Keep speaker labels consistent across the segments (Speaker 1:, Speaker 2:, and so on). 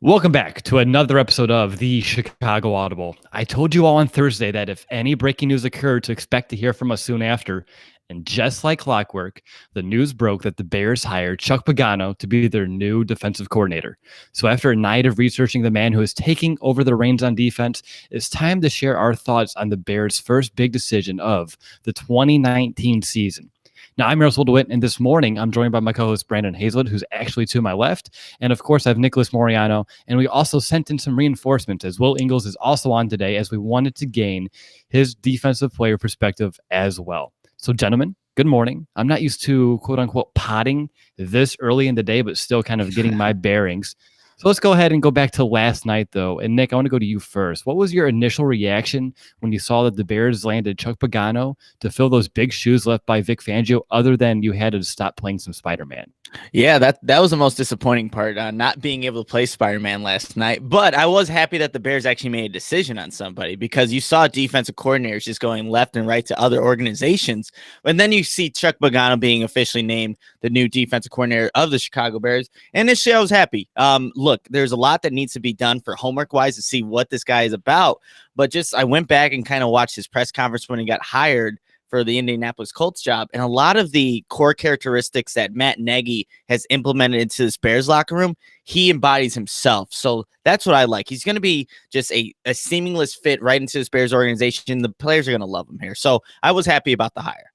Speaker 1: Welcome back to another episode of the Chicago Audible. I told you all on Thursday that if any breaking news occurred, to expect to hear from us soon after. And just like clockwork, the news broke that the Bears hired Chuck Pagano to be their new defensive coordinator. So, after a night of researching the man who is taking over the reins on defense, it's time to share our thoughts on the Bears' first big decision of the 2019 season. Now, I'm Russell DeWitt, and this morning I'm joined by my co-host Brandon Hazlett, who's actually to my left, and of course I have Nicholas Moriano, and we also sent in some reinforcements as Will Ingles is also on today, as we wanted to gain his defensive player perspective as well. So, gentlemen, good morning. I'm not used to quote unquote potting this early in the day, but still kind of getting my bearings. So let's go ahead and go back to last night, though. And Nick, I want to go to you first. What was your initial reaction when you saw that the Bears landed Chuck Pagano to fill those big shoes left by Vic Fangio, other than you had to stop playing some Spider-Man?
Speaker 2: Yeah, that was the most disappointing part, not being able to play Spider-Man last night. But I was happy that the Bears actually made a decision on somebody, because you saw defensive coordinators just going left and right to other organizations. And then you see Chuck Pagano being officially named the new defensive coordinator of the Chicago Bears. And initially, I was happy. Look, there's a lot that needs to be done for homework-wise to see what this guy is about. But I went back and kind of watched his press conference when he got hired for the Indianapolis Colts job. And a lot of the core characteristics that Matt Nagy has implemented into this Bears locker room, he embodies himself. So that's what I like. He's going to be just a seamless fit right into this Bears organization. The players are going to love him here. So I was happy about the hire.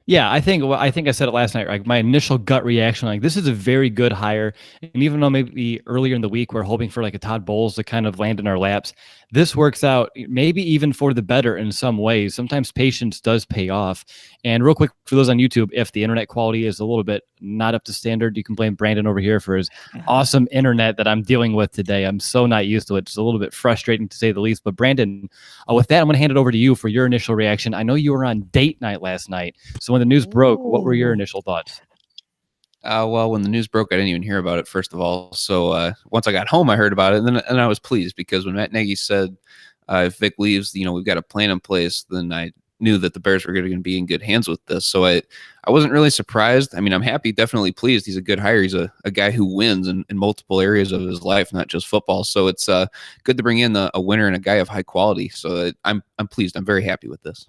Speaker 1: Yeah, I think I said it last night. Like, my initial gut reaction, like, this is a very good hire. And even though maybe earlier in the week we're hoping for like a Todd Bowles to kind of land in our laps, this works out maybe even for the better in some ways. Sometimes patience does pay off. And real quick, for those on YouTube, if the internet quality is a little bit not up to standard, you can blame Brandon over here for his awesome internet that I'm dealing with today. I'm so not used to it. It's a little bit frustrating, to say the least. But Brandon, with that, I'm going to hand it over to you for your initial reaction. I know you were on date night last night. So when the news broke, what were your initial thoughts?
Speaker 3: Well, when the news broke, I didn't even hear about it, first of all. So once I got home, I heard about it, and I was pleased, because when Matt Nagy said, if Vic leaves, we've got a plan in place, then I knew that the Bears were going to be in good hands with this. So I wasn't really surprised. I mean, I'm happy, definitely pleased. He's a good hire. He's a guy who wins in multiple areas of his life, not just football. So it's good to bring in a winner and a guy of high quality. So I'm pleased. I'm very happy with this.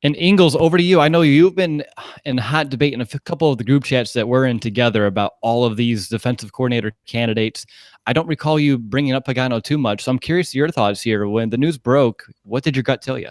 Speaker 1: And Ingles, over to you. I know you've been in hot debate in a couple of the group chats that we're in together about all of these defensive coordinator candidates. I don't recall you bringing up Pagano too much, so I'm curious your thoughts here. When the news broke, what did your gut tell you?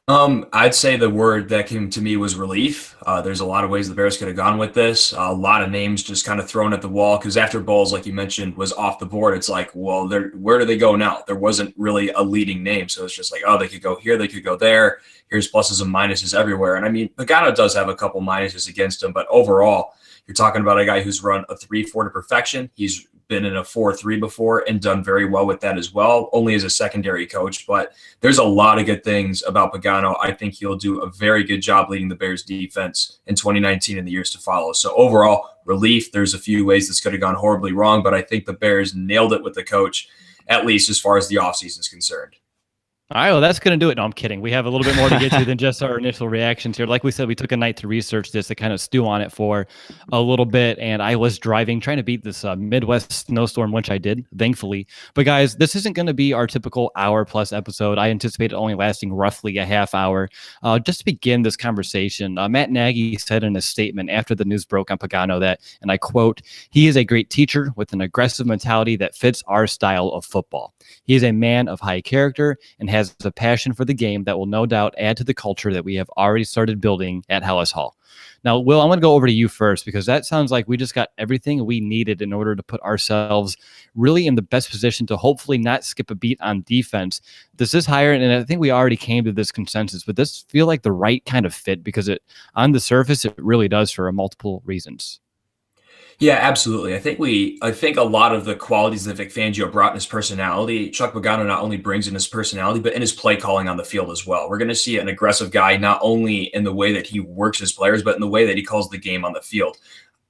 Speaker 4: I'd say the word that came to me was relief. There's a lot of ways the Bears could have gone with this. A lot of names just kind of thrown at the wall, because after Bowles, like you mentioned, was off the board, it's like, well, where do they go now? There wasn't really a leading name. So it's just like, oh, they could go here, they could go there. Here's pluses and minuses everywhere. And I mean, Pagano does have a couple minuses against him, but overall, you're talking about a guy who's run a 3-4 to perfection. He's been in a 4-3 before and done very well with that as well, only as a secondary coach. But there's a lot of good things about Pagano. I think he'll do a very good job leading the Bears defense in 2019 and the years to follow. So overall, relief. There's a few ways this could have gone horribly wrong, but I think the Bears nailed it with the coach, at least as far as the offseason is concerned.
Speaker 1: All right, well, that's going to do it. No, I'm kidding. We have a little bit more to get to than just our initial reactions here. Like we said, we took a night to research this, to kind of stew on it for a little bit. And I was driving, trying to beat this Midwest snowstorm, which I did, thankfully. But guys, this isn't going to be our typical hour-plus episode. I anticipate it only lasting roughly a half hour. Just to begin this conversation, Matt Nagy said in a statement after the news broke on Pagano that, and I quote, "He is a great teacher with an aggressive mentality that fits our style of football. He is a man of high character and has a passion for the game that will no doubt add to the culture that we have already started building at Hellas Hall." Now, Will, I'm going to go over to you first, because that sounds like we just got everything we needed in order to put ourselves really in the best position to hopefully not skip a beat on defense. This is higher, and I think we already came to this consensus, but this feel like the right kind of fit, because on the surface, it really does for multiple reasons.
Speaker 4: Yeah, absolutely. I think a lot of the qualities that Vic Fangio brought in his personality, Chuck Pagano not only brings in his personality, but in his play calling on the field as well. We're going to see an aggressive guy, not only in the way that he works his players, but in the way that he calls the game on the field.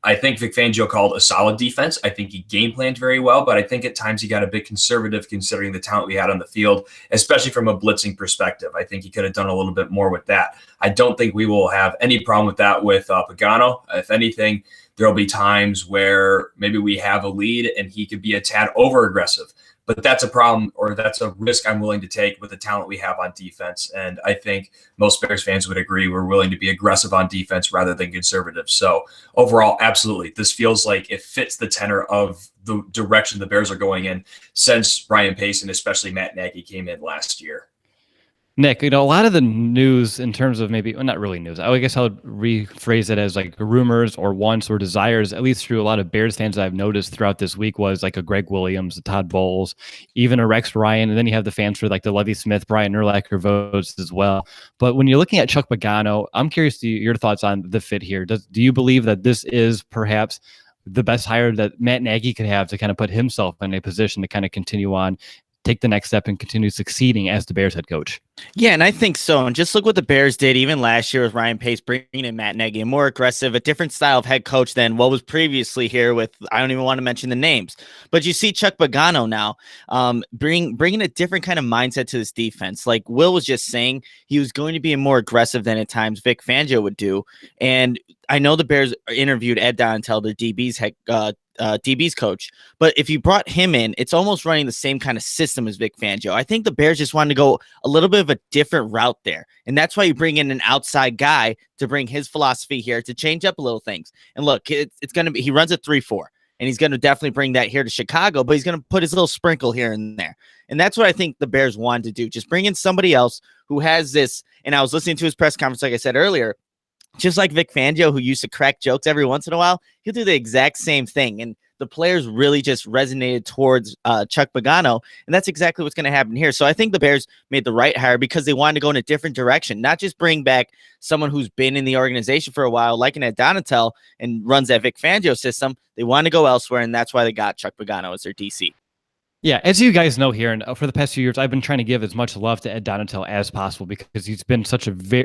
Speaker 4: I think Vic Fangio called a solid defense. I think he game planned very well, but I think at times he got a bit conservative considering the talent we had on the field, especially from a blitzing perspective. I think he could have done a little bit more with that. I don't think we will have any problem with that with Pagano. If anything, there'll be times where maybe we have a lead and he could be a tad over aggressive. But that's a problem, or that's a risk I'm willing to take with the talent we have on defense. And I think most Bears fans would agree we're willing to be aggressive on defense rather than conservative. So overall, absolutely, this feels like it fits the tenor of the direction the Bears are going in since Ryan Pace and especially Matt Nagy came in last year.
Speaker 1: Nick, a lot of the news in terms of maybe, well, not really news, I guess I would rephrase it as like rumors or wants or desires, at least through a lot of Bears fans that I've noticed throughout this week, was like a Greg Williams, a Todd Bowles, even a Rex Ryan, and then you have the fans for like the Lovie Smith, Brian Urlacher votes as well. But when you're looking at Chuck Pagano, I'm curious to your thoughts on the fit here. Do you believe that this is perhaps the best hire that Matt Nagy could have to kind of put himself in a position to kind of continue on, take the next step and continue succeeding as the Bears head coach?
Speaker 2: Yeah, and I think so. And just look what the Bears did even last year with Ryan Pace bringing in Matt Nagy, a more aggressive, a different style of head coach than what was previously here with, I don't even want to mention the names. But you see Chuck Pagano now bringing a different kind of mindset to this defense. Like Will was just saying, he was going to be more aggressive than at times Vic Fangio would do. And I know the Bears interviewed Ed Donatell, the DB's coach, but if you brought him in, it's almost running the same kind of system as Vic Fangio. I think the Bears just wanted to go a little bit of a different route there, and that's why you bring in an outside guy to bring his philosophy here to change up a little things. And look, it's going to be, he runs a 3-4, and he's going to definitely bring that here to Chicago, but he's going to put his little sprinkle here and there. And that's what I think the Bears wanted to do, just bring in somebody else who has this. And I was listening to his press conference, like I said earlier, just like Vic Fangio, who used to crack jokes every once in a while, he'll do the exact same thing. And the players really just resonated towards Chuck Pagano, and that's exactly what's going to happen here. So I think the Bears made the right hire because they wanted to go in a different direction, not just bring back someone who's been in the organization for a while, like an Ed Donatell, and runs that Vic Fangio system. They wanted to go elsewhere, and that's why they got Chuck Pagano as their DC.
Speaker 1: Yeah, as you guys know here, and for the past few years, I've been trying to give as much love to Ed Donatell as possible because he's been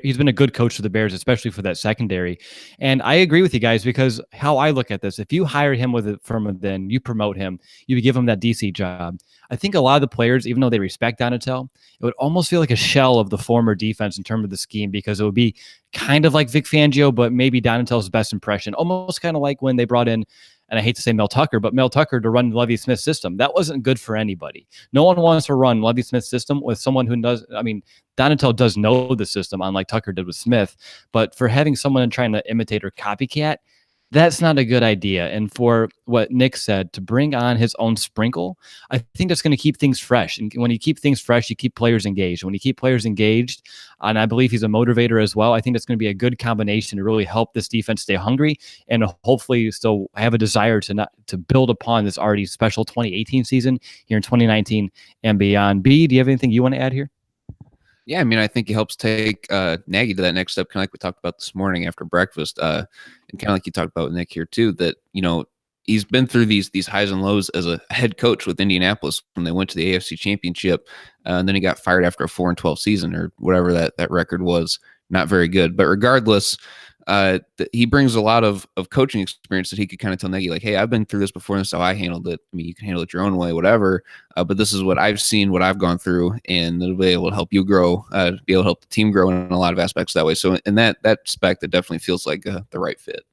Speaker 1: he's been a good coach for the Bears, especially for that secondary. And I agree with you guys because how I look at this, if you hire him from within, you promote him, you give him that DC job. I think a lot of the players, even though they respect Donatell, it would almost feel like a shell of the former defense in terms of the scheme because it would be kind of like Vic Fangio, but maybe Donatell's best impression, almost kind of like when they brought in, and I hate to say Mel Tucker, but Mel Tucker to run Lovie Smith's system. That wasn't good for anybody. No one wants to run Lovie Smith's system with someone who does. I mean, Donatell does know the system, unlike Tucker did with Smith. But for having someone trying to imitate or copycat, that's not a good idea. And for what Nick said, to bring on his own sprinkle, I think that's going to keep things fresh. And when you keep things fresh, you keep players engaged. When you keep players engaged, and I believe he's a motivator as well, I think that's going to be a good combination to really help this defense stay hungry and hopefully still have a desire to build upon this already special 2018 season here in 2019 and beyond. B, do you have anything you want to add here?
Speaker 3: Yeah, I mean, I think it helps take Nagy to that next step, kind of like we talked about this morning after breakfast, and kind of like you talked about with Nick here too, that, you know, he's been through these highs and lows as a head coach with Indianapolis when they went to the AFC Championship, and then he got fired after a 4-12 season or whatever that record was. Not very good. But regardless, he brings a lot of coaching experience that he could kind of tell Nagy, like, hey, I've been through this before, and this is how I handled it. I mean, you can handle it your own way, whatever. But this is what I've seen, what I've gone through, and it'll be able to help you grow, be able to help the team grow in a lot of aspects that way. So in that aspect, it definitely feels like the right fit.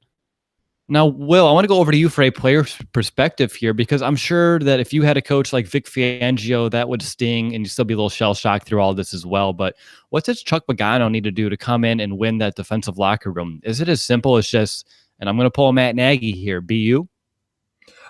Speaker 1: Now, Will, I want to go over to you for a player perspective here, because I'm sure that if you had a coach like Vic Fangio, that would sting and you still be a little shell-shocked through all this as well. But what does Chuck Pagano need to do to come in and win that defensive locker room? Is it as simple as just, and I'm going to pull a Matt Nagy here, BU?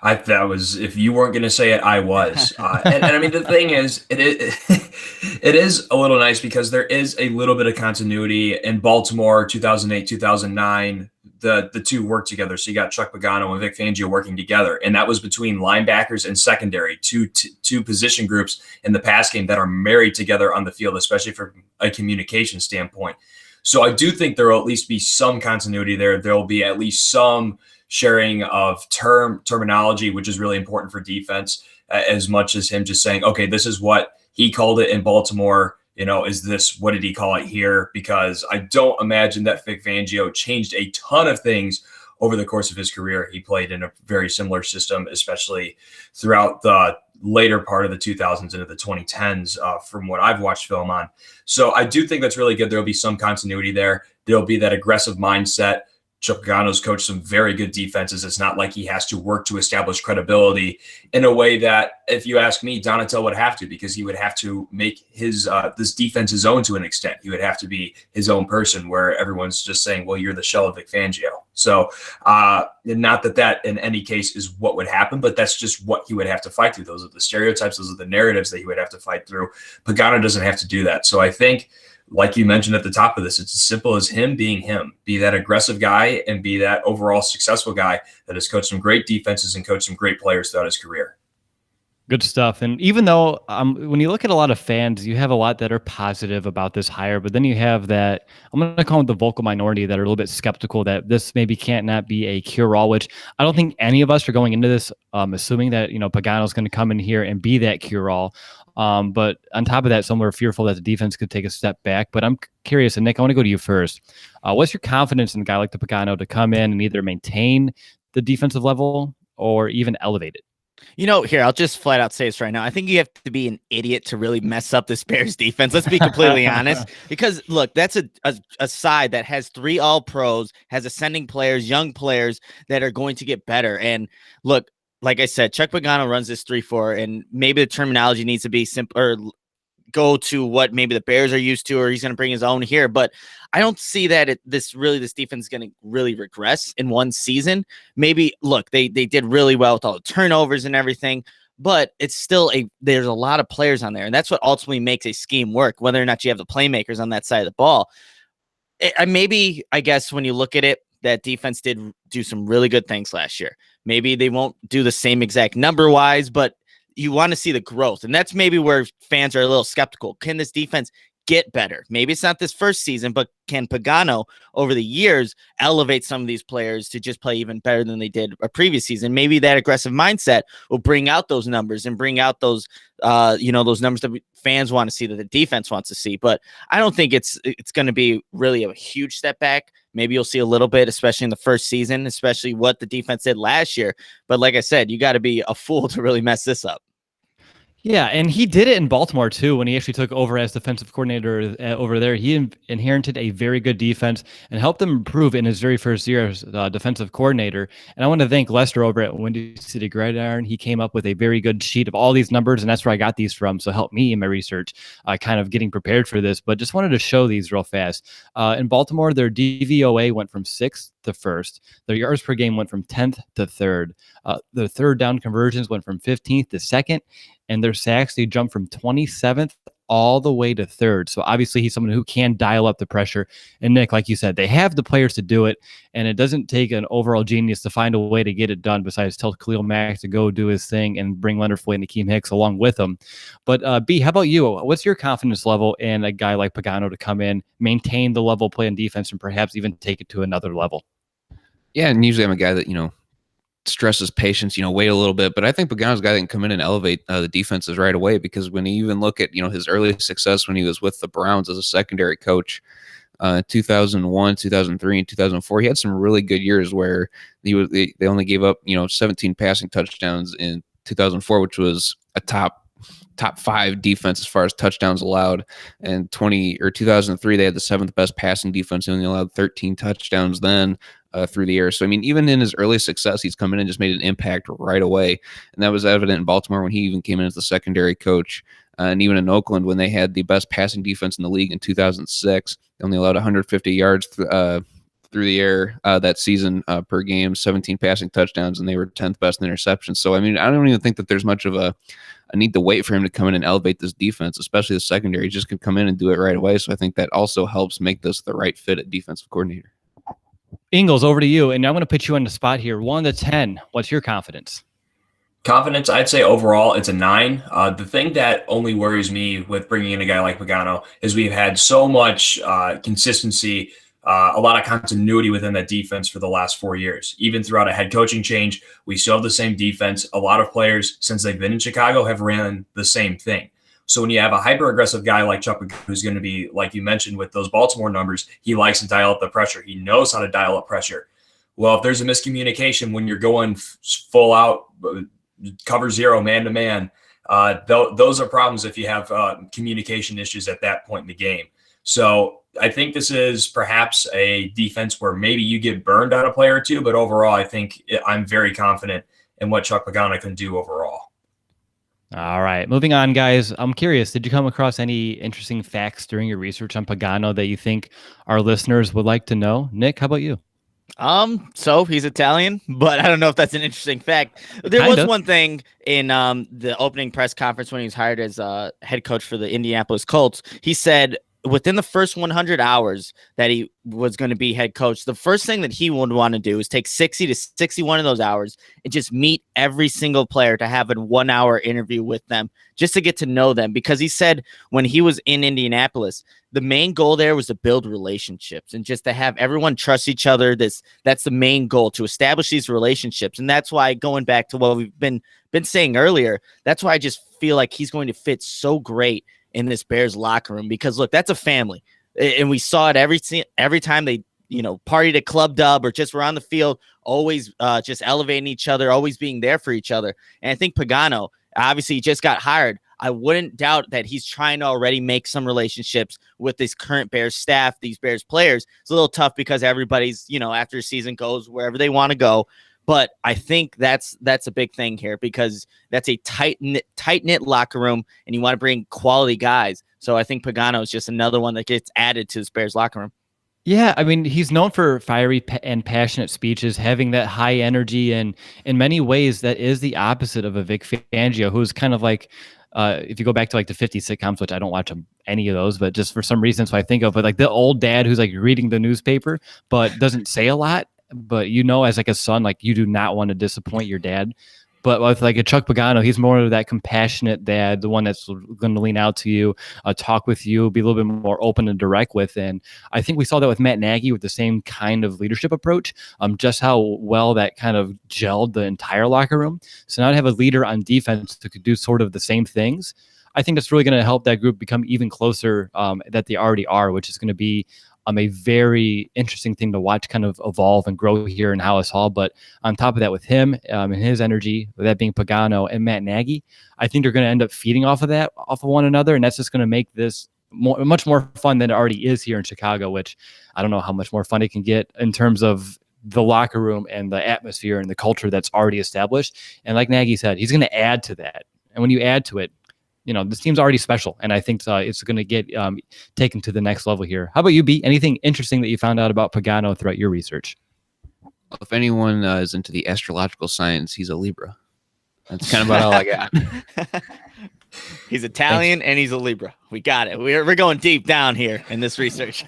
Speaker 4: That was, if you weren't going to say it, I was. And I mean, the thing is, it is a little nice because there is a little bit of continuity in Baltimore, 2008, 2009. The two worked together. So you got Chuck Pagano and Vic Fangio working together. And that was between linebackers and secondary, two position groups in the pass game that are married together on the field, especially from a communication standpoint. So I do think there will at least be some continuity there. There will be at least some sharing of terminology, which is really important for defense, as much as him just saying, okay, this is what he called it in Baltimore. You know, is this, what did he call it here? Because I don't imagine that Vic Fangio changed a ton of things over the course of his career, he played in a very similar system, especially throughout the later part of the 2000s into the 2010s, from what I've watched film on. So I do think that's really good. There'll be some continuity there. There'll be that aggressive mindset. Chuck Pagano's coached some very good defenses. It's not like he has to work to establish credibility in a way that, if you ask me, Donatel would have to, because he would have to make his this defense his own to an extent. He would have to be his own person, where everyone's just saying, well, you're the shell of Vic Fangio. So not that in any case is what would happen, but that's just what he would have to fight through. Those are the stereotypes. Those are the narratives that he would have to fight through. Pagano doesn't have to do that. So I think, like you mentioned at the top of this, it's as simple as him being him, be that aggressive guy and be that overall successful guy that has coached some great defenses and coached some great players throughout his career.
Speaker 1: Good stuff. And even though when you look at a lot of fans, you have a lot that are positive about this hire, but then you have that, I'm going to call it the vocal minority, that are a little bit skeptical that this maybe can't not be a cure-all, which I don't think any of us are going into this assuming that, Pagano's going to come in here and be that cure-all. But on top of that, some are fearful that the defense could take a step back. But I'm curious, and Nick, I want to go to you first. What's your confidence in a guy like the Pagano to come in and either maintain the defensive level or even elevate it?
Speaker 2: Here, I'll just flat out say this right now. I think you have to be an idiot to really mess up this Bears defense. Let's be completely honest. Because, look, that's a side that has 3 all-pros, has ascending players, young players that are going to get better. And, look, like I said, Chuck Pagano runs this 3-4, and maybe the terminology needs to be simple, or go to what maybe the Bears are used to, or he's going to bring his own here. But I don't see that this defense is going to really regress in one season. Maybe, look, they did really well with all the turnovers and everything, but it's still there's a lot of players on there, and that's what ultimately makes a scheme work, whether or not you have the playmakers on that side of the ball. I guess when you look at it, that defense did do some really good things last year. Maybe they won't do the same exact number-wise, but you want to see the growth. And that's maybe where fans are a little skeptical. Can this defense get better? Maybe it's not this first season, but can Pagano over the years elevate some of these players to just play even better than they did a previous season? Maybe that aggressive mindset will bring out those numbers and bring out those, those numbers that fans want to see, that the defense wants to see. But I don't think it's going to be really a huge step back. Maybe you'll see a little bit, especially in the first season, especially what the defense did last year. But like I said, you got to be a fool to really mess this up.
Speaker 1: Yeah, and he did it in Baltimore too. When he actually took over as defensive coordinator over there, he inherited a very good defense and helped them improve in his very first year as defensive coordinator. And I want to thank Lester over at Windy City Gridiron. He came up with a very good sheet of all these numbers, and that's where I got these from. So help me in my research, kind of getting prepared for this. But just wanted to show these real fast. In Baltimore, their DVOA went from 6th to 1st. Their yards per game went from 10th to 3rd. Their third down conversions went from 15th to 2nd. And their sacks, they jumped from 27th all the way to 3rd. So obviously he's someone who can dial up the pressure. And Nick, like you said, they have the players to do it. And it doesn't take an overall genius to find a way to get it done besides tell Khalil Mack to go do his thing and bring Leonard Floyd and Akeem Hicks along with him. But B, how about you? What's your confidence level in a guy like Pagano to come in, maintain the level of play and defense, and perhaps even take it to another level?
Speaker 3: Yeah, and usually I'm a guy that, stresses patience, wait a little bit. But I think Pagano's a guy that can come in and elevate the defenses right away, because when you even look at, his early success when he was with the Browns as a secondary coach, 2001, 2003, and 2004, he had some really good years where they only gave up, 17 passing touchdowns in 2004, which was a top 5 defense as far as touchdowns allowed. And 2003, they had the 7th best passing defense, and only allowed 13 touchdowns then. Through the air. So, even in his early success, he's come in and just made an impact right away. And that was evident in Baltimore when he even came in as the secondary coach. And even in Oakland, when they had the best passing defense in the league in 2006, they only allowed 150 yards through the air that season per game, 17 passing touchdowns, and they were 10th best in interceptions. So, I don't even think that there's much of a need to wait for him to come in and elevate this defense, especially the secondary. He just can come in and do it right away. So I think that also helps make this the right fit at defensive coordinator.
Speaker 1: Ingles, over to you. And I'm going to put you on the spot here. 1 to 10. What's your confidence?
Speaker 4: Confidence, I'd say overall it's a 9. The thing that only worries me with bringing in a guy like Pagano is we've had so much consistency, a lot of continuity within that defense for the last 4 years. Even throughout a head coaching change, we still have the same defense. A lot of players, since they've been in Chicago, have ran the same thing. So when you have a hyper-aggressive guy like Chuck, who's going to be, like you mentioned, with those Baltimore numbers, he likes to dial up the pressure. He knows how to dial up pressure. Well, if there's a miscommunication when you're going full out cover zero man to man, those are problems if you have communication issues at that point in the game. So I think this is perhaps a defense where maybe you get burned on a player or two, but overall, I think I'm very confident in what Chuck Pagano can do overall.
Speaker 1: All right, moving on, guys. I'm curious, did you come across any interesting facts during your research on Pagano that you think our listeners would like to know? Nick, how about you?
Speaker 2: So he's Italian, but I don't know if that's an interesting fact. There
Speaker 1: Kind
Speaker 2: was
Speaker 1: of.
Speaker 2: one thing in the opening press conference when he was hired as head coach for the Indianapolis Colts. He said within the first 100 hours that he was going to be head coach, the first thing that he would want to do is take 60 to 61 of those hours and just meet every single player to have a 1 hour interview with them just to get to know them. Because he said when he was in Indianapolis, the main goal there was to build relationships and just to have everyone trust each other. That's the main goal, to establish these relationships. And that's why, going back to what we've been saying earlier, that's why I just feel like he's going to fit so great in this Bears locker room, because look, that's a family. And we saw it every time they, partied at Club Dub or just were on the field, always just elevating each other, always being there for each other. And I think Pagano, obviously, he just got hired. I wouldn't doubt that he's trying to already make some relationships with this current Bears staff, these Bears players. It's a little tough because everybody's, after the season goes wherever they want to go. But I think that's a big thing here, because that's a tight-knit locker room, and you want to bring quality guys. So I think Pagano is just another one that gets added to this Bears locker room.
Speaker 1: Yeah, I mean, he's known for fiery and passionate speeches, having that high energy, and in many ways, that is the opposite of a Vic Fangio, who's kind of like, if you go back to like the 50s sitcoms, which I don't watch any of those, but just for some reason, so I think of it, like the old dad who's like reading the newspaper, but doesn't say a lot. But as like a son, like you do not want to disappoint your dad. But with like a Chuck Pagano, he's more of that compassionate dad, the one that's going to lean out to you, talk with you, be a little bit more open and direct with. And I think we saw that with Matt Nagy with the same kind of leadership approach, just how well that kind of gelled the entire locker room. So now to have a leader on defense who could do sort of the same things, I think that's really going to help that group become even closer that they already are, which is going to be a very interesting thing to watch kind of evolve and grow here in Hallis Hall. But on top of that, with him and his energy, with that being Pagano and Matt Nagy, I think they're going to end up feeding off of one another. And that's just going to make this much more fun than it already is here in Chicago, which I don't know how much more fun it can get in terms of the locker room and the atmosphere and the culture that's already established. And like Nagy said, he's going to add to that. And when you add to it, this team's already special, and I think it's going to get taken to the next level here. How about you, B? Anything interesting that you found out about Pagano throughout your research?
Speaker 3: If anyone is into the astrological science, he's a Libra. That's kind of about all I got.
Speaker 2: He's Italian. Thanks. And he's a Libra. We got it. We're going deep down here in this research.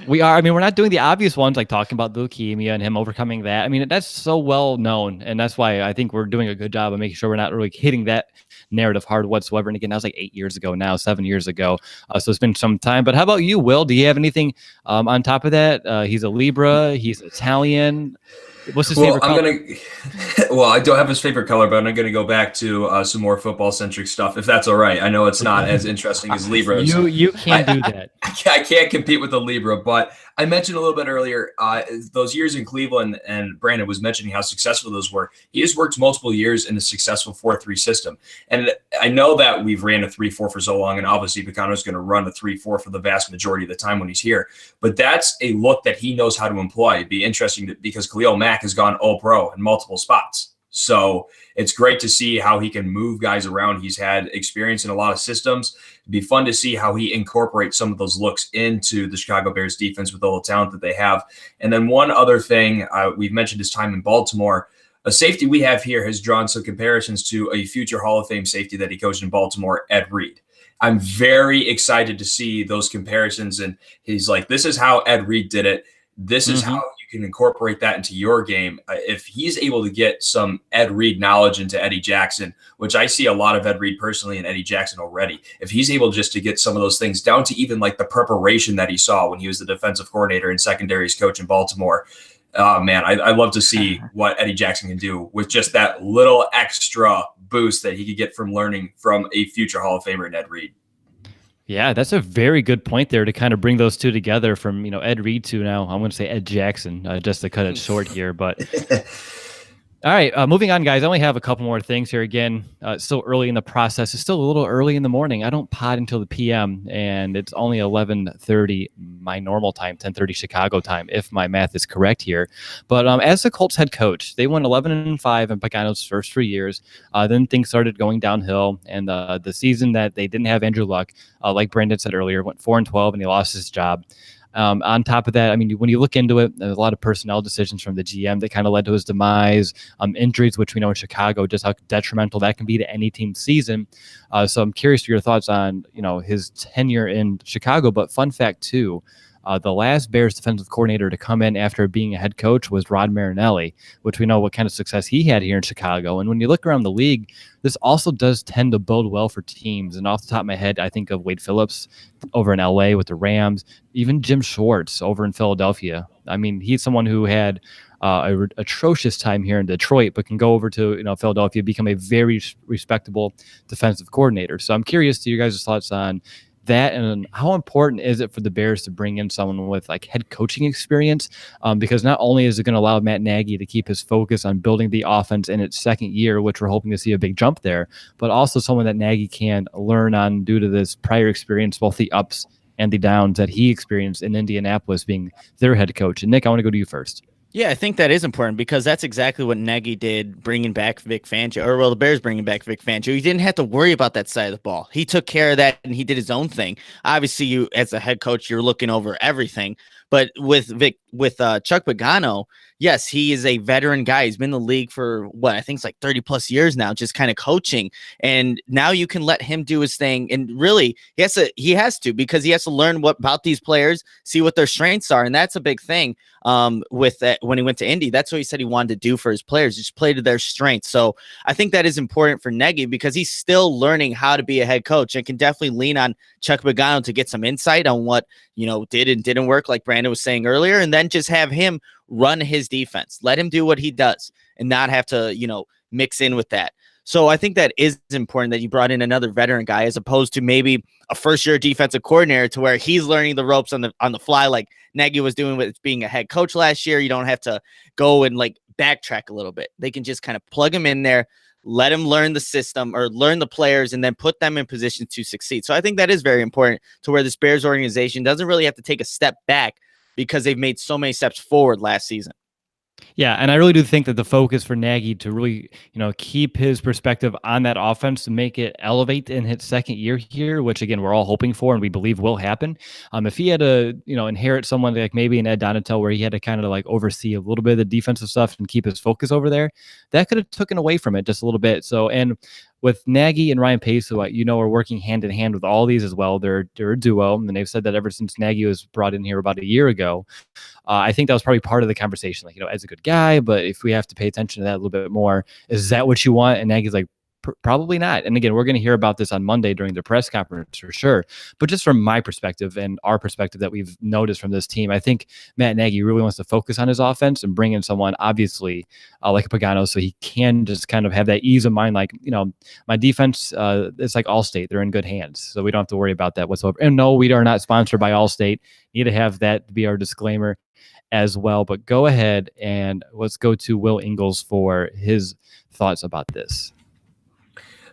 Speaker 1: We are. I mean, we're not doing the obvious ones like talking about the leukemia and him overcoming that. I mean, that's so well known, and that's why I think we're doing a good job of making sure we're not really hitting that narrative hard whatsoever. And again, that was like 8 years ago now, 7 years ago. So it's been some time. But how about you, Will? Do you have anything on top of that? He's a Libra. He's Italian. What's his favorite color?
Speaker 4: I don't have his favorite color, but I'm going to go back to some more football-centric stuff, if that's all right. I know it's not as interesting as Libra.
Speaker 1: You can't do that.
Speaker 4: I can't compete with the Libra, but I mentioned a little bit earlier, those years in Cleveland, and Brandon was mentioning how successful those were. He has worked multiple years in a successful 4-3 system. And I know that we've ran a 3-4 for so long, and obviously Pagano is going to run a 3-4 for the vast majority of the time when he's here. But that's a look that he knows how to employ. It'd be interesting because Khalil Mack has gone all-pro in multiple spots. So it's great to see how he can move guys around. He's had experience in a lot of systems. It'd be fun to see how he incorporates some of those looks into the Chicago Bears defense with all the talent that they have. And then one other thing, we've mentioned his time in Baltimore. A safety we have here has drawn some comparisons to a future Hall of Fame safety that he coached in Baltimore, Ed Reed. I'm very excited to see those comparisons. And he's like, this is how Ed Reed did it. This is how you can incorporate that into your game. If he's able to get some Ed Reed knowledge into Eddie Jackson, which I see a lot of Ed Reed personally and Eddie Jackson already, if he's able just to get some of those things down to even like the preparation that he saw when he was the defensive coordinator and secondaries coach in Baltimore, man, I love to see what Eddie Jackson can do with just that little extra boost that he could get from learning from a future Hall of Famer in Ed Reed.
Speaker 1: Yeah, that's a very good point there to kind of bring those two together from, Ed Reed to now, I'm going to say Ed Jackson, just to cut it short here. But all right, moving on, guys. I only have a couple more things here. Again, it's still early in the process. It's still a little early in the morning. I don't pod until the PM, and it's only 11:30 my normal time, 10:30 Chicago time, if my math is correct here. But as the Colts head coach, they went 11-5 in Pagano's first 3 years. Then things started going downhill, and the season that they didn't have Andrew Luck, like Brandon said earlier, went 4-12, and he lost his job. On top of that, I mean, when you look into it, there's a lot of personnel decisions from the GM that kind of led to his demise, injuries, which we know in Chicago, just how detrimental that can be to any team's season. So I'm curious to your thoughts on, his tenure in Chicago. But fun fact, too, the last Bears defensive coordinator to come in after being a head coach was Rod Marinelli, which we know what kind of success he had here in Chicago. And when you look around the league, this also does tend to bode well for teams. And off the top of my head, I think of Wade Phillips over in LA with the Rams, even Jim Schwartz over in Philadelphia. I mean, he's someone who had atrocious time here in Detroit, but can go over to Philadelphia, become a very respectable defensive coordinator. So I'm curious to your guys' thoughts on that, and how important is it for the Bears to bring in someone with like head coaching experience? Because not only is it going to allow Matt Nagy to keep his focus on building the offense in its second year, which we're hoping to see a big jump there, but also someone that Nagy can learn on due to this prior experience, both the ups and the downs that he experienced in Indianapolis being their head coach. And Nick, I want to go to you first.
Speaker 2: Yeah, I think that is important because that's exactly what Nagy did, bringing back Vic Fangio, or well, the Bears bringing back Vic Fangio. He didn't have to worry about that side of the ball. He took care of that and he did his own thing. Obviously, you as a head coach, you're looking over everything. But with Chuck Pagano, yes, he is a veteran guy. He's been in the league for what I think it's like 30 plus years now, just kind of coaching. And now you can let him do his thing. And really, he has to because he has to learn what about these players, see what their strengths are, and that's a big thing. With that, when he went to Indy, that's what he said he wanted to do for his players, just play to their strengths. So I think that is important for Nagy because he's still learning how to be a head coach and can definitely lean on Chuck Pagano to get some insight on what did and didn't work, like Brandon was saying earlier, and then just have him run his defense, let him do what he does, and not have to mix in with that. So I think that is important that you brought in another veteran guy as opposed to maybe a first-year defensive coordinator to where he's learning the ropes on the fly like Nagy was doing with being a head coach last year. You don't have to go and like backtrack a little bit. They can just kind of plug him in there, let him learn the system or learn the players, and then put them in position to succeed. So I think that is very important to where this Bears organization doesn't really have to take a step back because they've made so many steps forward last season.
Speaker 1: Yeah, and I really do think that the focus for Nagy to really, keep his perspective on that offense to make it elevate in his second year here, which again we're all hoping for and we believe will happen. If he had to, inherit someone like maybe an Ed Donatel where he had to kind of like oversee a little bit of the defensive stuff and keep his focus over there, that could have taken away from it just a little bit. So, and with Nagy and Ryan Pace, who are working hand in hand with all these as well. They're a duo, and they've said that ever since Nagy was brought in here about a year ago. I think that was probably part of the conversation. Like, Ed's a good guy, but if we have to pay attention to that a little bit more, is that what you want? And Nagy's like, probably not. And again, we're going to hear about this on Monday during the press conference for sure. But just from my perspective and our perspective that we've noticed from this team, I think Matt Nagy really wants to focus on his offense and bring in someone obviously like a Pagano so he can just kind of have that ease of mind. Like, my defense, it's like Allstate. They're in good hands. So we don't have to worry about that whatsoever. And no, we are not sponsored by Allstate. Need to have that be our disclaimer as well. But go ahead and let's go to Will Ingles for his thoughts about this.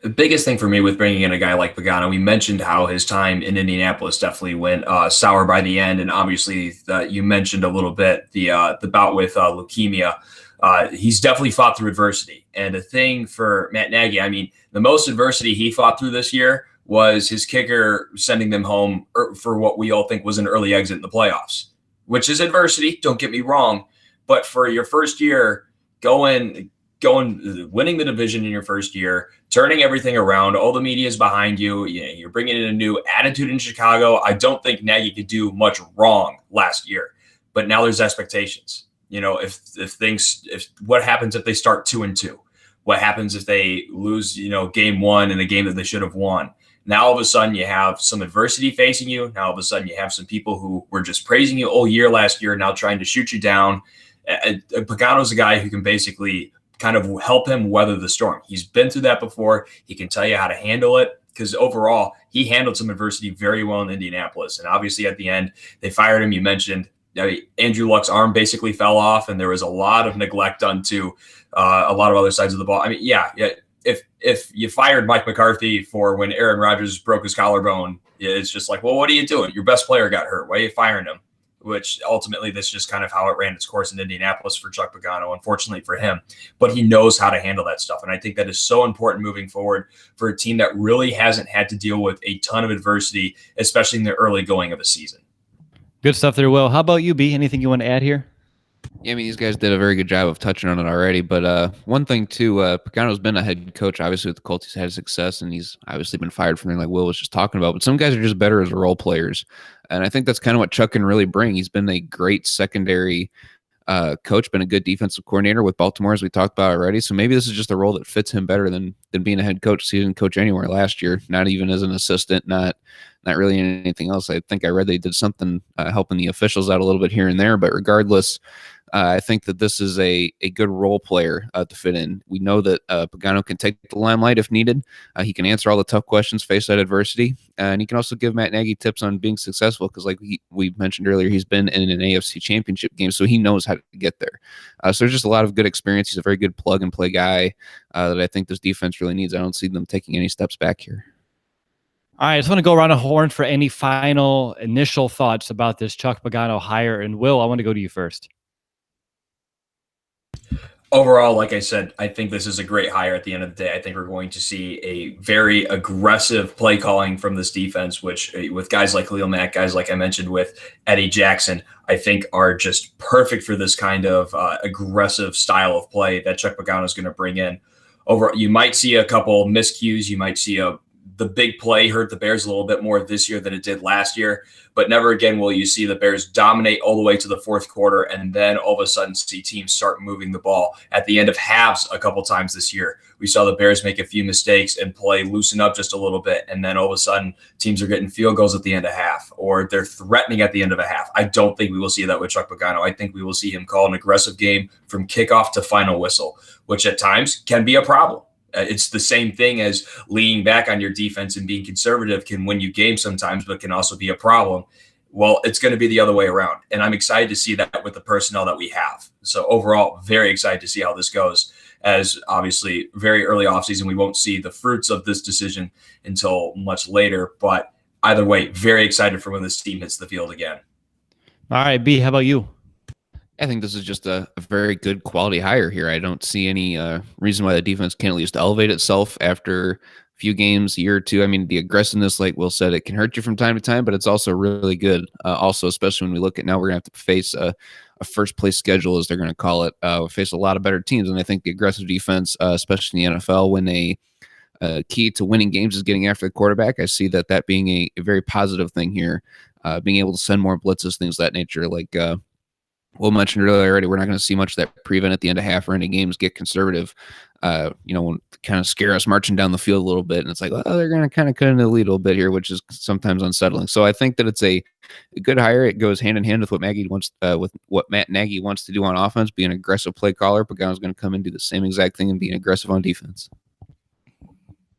Speaker 4: The biggest thing for me with bringing in a guy like Pagano, we mentioned how his time in Indianapolis definitely went sour by the end, and obviously you mentioned a little bit the bout with leukemia. He's definitely fought through adversity, and the thing for Matt Nagy, I mean, the most adversity he fought through this year was his kicker sending them home for what we all think was an early exit in the playoffs, which is adversity. Don't get me wrong, but for your first year, winning the division in your first year, turning everything around, all the media is behind you. You're bringing in a new attitude in Chicago. I don't think Nagy could do much wrong last year, but now there's expectations. If what happens if they start 2-2? What happens if they lose, game one in a game that they should have won? Now all of a sudden you have some adversity facing you. Now all of a sudden you have some people who were just praising you all year last year, now trying to shoot you down. Pagano's a guy who can basically kind of help him weather the storm. He's been through that before. He can tell you how to handle it. because overall he handled some adversity very well in Indianapolis. And obviously at the end, they fired him. You mentioned Andrew Luck's arm basically fell off, and there was a lot of neglect done to a lot of other sides of the ball. I mean, yeah. If you fired Mike McCarthy for when Aaron Rodgers broke his collarbone, it's just like, well, what are you doing? Your best player got hurt. Why are you firing him? Which ultimately, this is just kind of how it ran its course in Indianapolis for Chuck Pagano, unfortunately for him. But he knows how to handle that stuff. And I think that is so important moving forward for a team that really hasn't had to deal with a ton of adversity, especially in the early going of a season.
Speaker 1: Good stuff there, Will. How about you, B? Anything you want to add here?
Speaker 3: Yeah, I mean, these guys did a very good job of touching on it already. But one thing, too, Pagano's been a head coach. Obviously, with the Colts, he's had success, and he's obviously been fired from there, like Will was just talking about. But some guys are just better as role players. And I think that's kind of what Chuck can really bring. He's been a great secondary coach, been a good defensive coordinator with Baltimore, as we talked about already. So maybe this is just a role that fits him better than being a head coach. He didn't coach anywhere last year, not even as an assistant, not really anything else. I think I read they did something helping the officials out a little bit here and there. But regardless, I think that this is a good role player to fit in. We know that Pagano can take the limelight if needed. He can answer all the tough questions, face that adversity, and he can also give Matt Nagy tips on being successful because, like we mentioned earlier, he's been in an AFC championship game, so he knows how to get there. So there's just a lot of good experience. He's a very good plug-and-play guy that I think this defense really needs. I don't see them taking any steps back here.
Speaker 1: All right, I just want to go around the horn for any final initial thoughts about this Chuck Pagano hire. And Will, I want to go to you first.
Speaker 4: Overall, like I said, I think this is a great hire at the end of the day. I think we're going to see a very aggressive play calling from this defense, which with guys like Khalil Mack, guys like I mentioned with Eddie Jackson, I think are just perfect for this kind of aggressive style of play that Chuck Pagano is going to bring in. You might see a couple miscues. You might see the big play hurt the Bears a little bit more this year than it did last year, but never again will you see the Bears dominate all the way to the fourth quarter and then all of a sudden see teams start moving the ball at the end of halves a couple times this year. We saw the Bears make a few mistakes and play loosen up just a little bit, and then all of a sudden teams are getting field goals at the end of half or they're threatening at the end of a half. I don't think we will see that with Chuck Pagano. I think we will see him call an aggressive game from kickoff to final whistle, which at times can be a problem. It's the same thing as leaning back on your defense and being conservative can win you games sometimes, but can also be a problem. Well, it's going to be the other way around. And I'm excited to see that with the personnel that we have. So overall, very excited to see how this goes, as obviously very early offseason. We won't see the fruits of this decision until much later. But either way, very excited for when this team hits the field again.
Speaker 1: All right, B, how about you?
Speaker 3: I think this is just a very good quality hire here. I don't see any reason why the defense can't at least elevate itself after a few games, a year or two. I mean, the aggressiveness, like Will said, it can hurt you from time to time, but it's also really good. Also, especially when we look at now, we're going to have to face a first place schedule, as they're going to call it. We face a lot of better teams, and I think the aggressive defense, especially in the NFL, when a key to winning games is getting after the quarterback, I see that being a very positive thing here. Being able to send more blitzes, things of that nature, like Will mentioned earlier already, we're not going to see much of that prevent at the end of half or ending games, get conservative, kind of scare us marching down the field a little bit. And it's like, oh, they're going to kind of cut into the lead a little bit here, which is sometimes unsettling. So I think that it's a good hire. It goes hand in hand with what Matt Nagy wants to do on offense, be an aggressive play caller. Pagano's going to come and do the same exact thing and be aggressive on defense.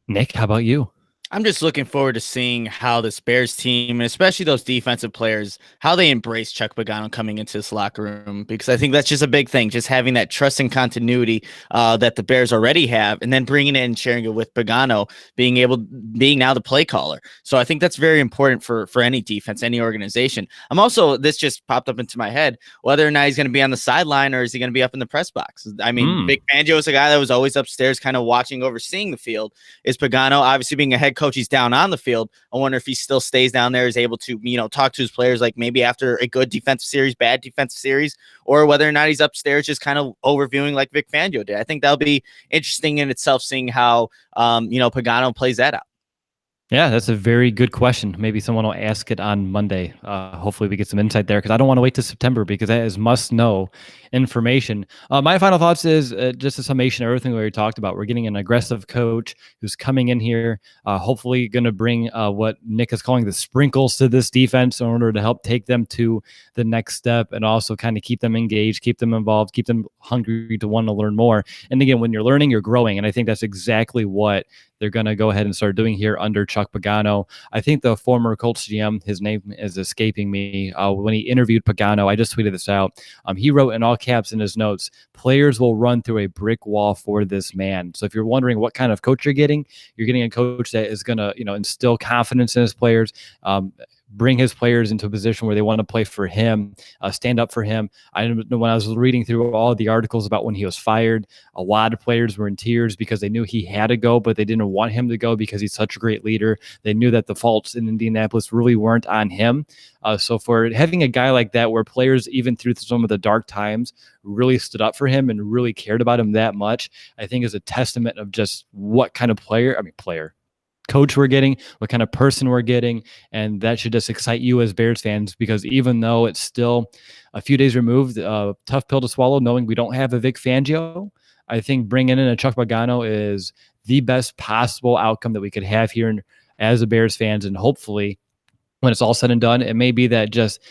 Speaker 1: Nick, how about you?
Speaker 2: I'm just looking forward to seeing how this Bears team, and especially those defensive players, how they embrace Chuck Pagano coming into this locker room, because I think that's just a big thing, just having that trust and continuity that the Bears already have, and then bringing it and sharing it with Pagano, being now the play caller. So I think that's very important for any defense, any organization. This just popped up into my head, whether or not he's going to be on the sideline or is he going to be up in the press box. I mean, Vic Fangio is a guy that was always upstairs kind of watching, overseeing the field. Is Pagano, obviously being a head coach, he's down on the field. I wonder if he still stays down there, is able to, talk to his players, like maybe after a good defensive series, bad defensive series, or whether or not he's upstairs just kind of overviewing like Vic Fangio did. I think that'll be interesting in itself, seeing how, Pagano plays that out.
Speaker 1: Yeah, that's a very good question. Maybe someone will ask it on Monday. Hopefully we get some insight there, because I don't want to wait till September, because that is must know information. My final thoughts is just a summation of everything we talked about. We're getting an aggressive coach who's coming in here, hopefully going to bring what Nick is calling the sprinkles to this defense in order to help take them to the next step and also kind of keep them engaged, keep them involved, keep them hungry to want to learn more. And again, when you're learning, you're growing. And I think that's exactly what they're going to go ahead and start doing here under Chuck Pagano. I think the former Colts GM, his name is escaping me, when he interviewed Pagano, I just tweeted this out. He wrote in all caps in his notes, players will run through a brick wall for this man. So if you're wondering what kind of coach you're getting a coach that is going to, instill confidence in his players, bring his players into a position where they want to play for him, stand up for him. I know when I was reading through all the articles about when he was fired, a lot of players were in tears because they knew he had to go, but they didn't want him to go because he's such a great leader. They knew that the faults in Indianapolis really weren't on him. So for having a guy like that, where players, even through some of the dark times, really stood up for him and really cared about him that much, I think is a testament of just what kind of coach we're getting, what kind of person we're getting, and that should just excite you as Bears fans, because even though it's still a few days removed, tough pill to swallow knowing we don't have a Vic Fangio, I think bringing in a Chuck Pagano is the best possible outcome that we could have here as a Bears fans, and hopefully when it's all said and done, it may be that just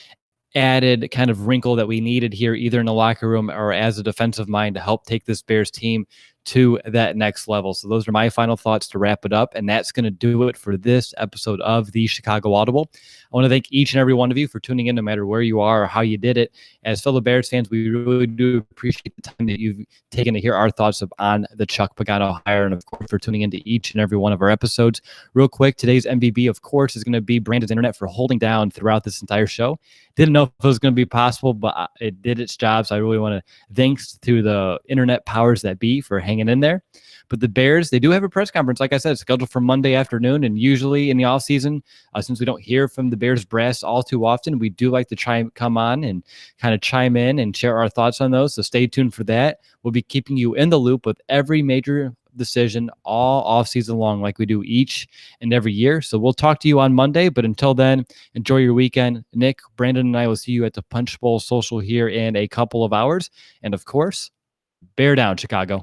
Speaker 1: added kind of wrinkle that we needed here, either in the locker room or as a defensive mind, to help take this Bears team to that next level. So those are my final thoughts to wrap it up. And that's going to do it for this episode of the Chicago Audible. I want to thank each and every one of you for tuning in, no matter where you are or how you did it. As fellow Bears fans, we really do appreciate the time that you've taken to hear our thoughts on the Chuck Pagano hire, and of course for tuning into each and every one of our episodes. Real quick, today's MVP, of course, is going to be Brandon's internet for holding down throughout this entire show. Didn't know if it was going to be possible, but it did its job. So I really want to thanks to the internet powers that be for hanging in there. But the Bears, they do have a press conference, like I said, scheduled for Monday afternoon. And usually in the offseason, since we don't hear from the Bears brass all too often, we do like to come on and kind of chime in and share our thoughts on those. So stay tuned for that. We'll be keeping you in the loop with every major decision all off season long, like we do each and every year. So we'll talk to you on Monday, but until then, enjoy your weekend. Nick, Brandon, and I will see you at the Punch Bowl Social here in a couple of hours. And of course, bear down, Chicago.